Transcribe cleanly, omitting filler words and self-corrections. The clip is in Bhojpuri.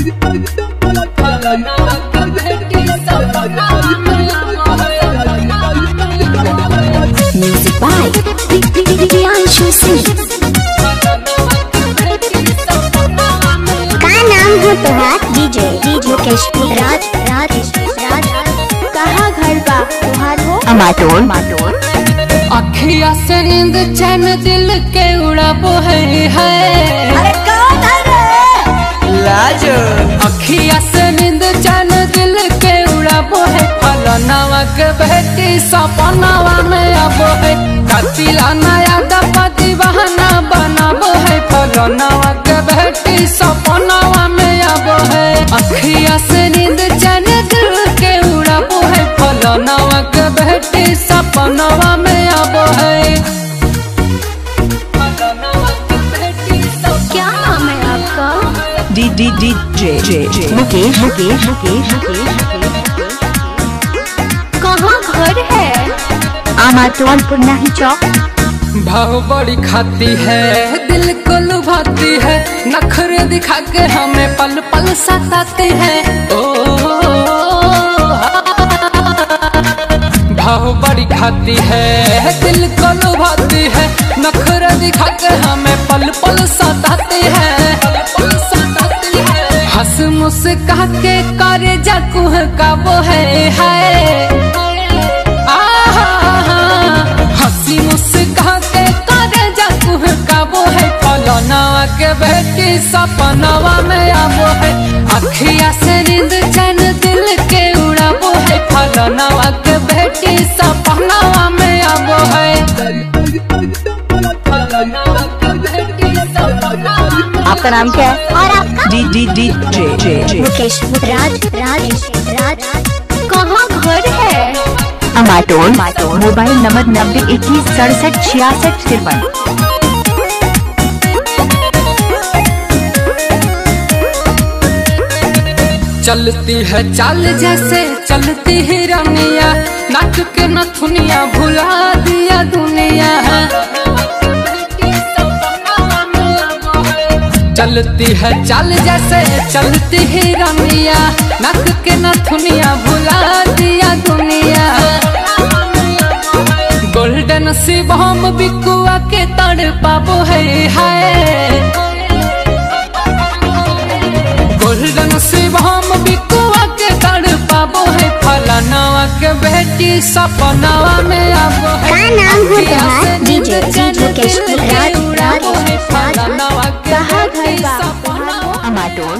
Music by Priyanshu Singh। का नाम है तुहार? डीजे मुकेश राज कहाँ घर बा तुहार हो? अमाटोर अखिया से नींद चैन दिल के उड़ाबो है। अरे कौन है रे? लाजो अखिया से नींद चैन दिल के उड़ाबो है। फलनावा के बेटी सपनावा में आबो है। कतिला नया दपा दीवाना बनाबो है। फलनावा के बेटी सपनावा में आबो है। अखिया से नींद चैन दिल के उड़ाबो है। फलनावा के बेटी सपनावा में आबो है। क्या नाम है आपका? डी मुकेश। कहाँ घर है? अमाटोर पुरनाही चौक। भाव बड़ी खाती है दिल को लुभाती है। नखरे दिखा के हमें पल पल सताती है। ओ भाव बड़ी खाती है दिल को लुभाती है। नखरे दिखा के हमें पल पल सताती है। हंस मुस्का के करे जकुह का वो है। हंसी मुस्का के करे जकुह का वो है। फलनावा के बेटी सपनावा में आबो है। अखिया से नींद चैन दिल के उड़ाबो है। फलनावा के बेटी सपनावा में आबो है। आपका नाम क्या है? और आपका? डी मुकेश राज कहाँ घर है? अमाटोर मोबाइल नंबर 9021676653। चलती है चाल जैसे चलती ही रनिया। नाक के नथुनिया भुला दिया दुनिया। चलती है चाल जैसे चलती ही रनिया। नाक के नथुनिया भुला दिया दुनिया। गोल्डन शिवम बिकुआ के तड़ पाबो है। गोल्डन शिवम बिकुआ के तड़ पाबो है। फलनावा के बेटी सपनावा में आबो है। का नाम है तुहार? डीजे मुकेश राज फलनावा के कहाँ घर बेटी बा? सपनावा अमाटोर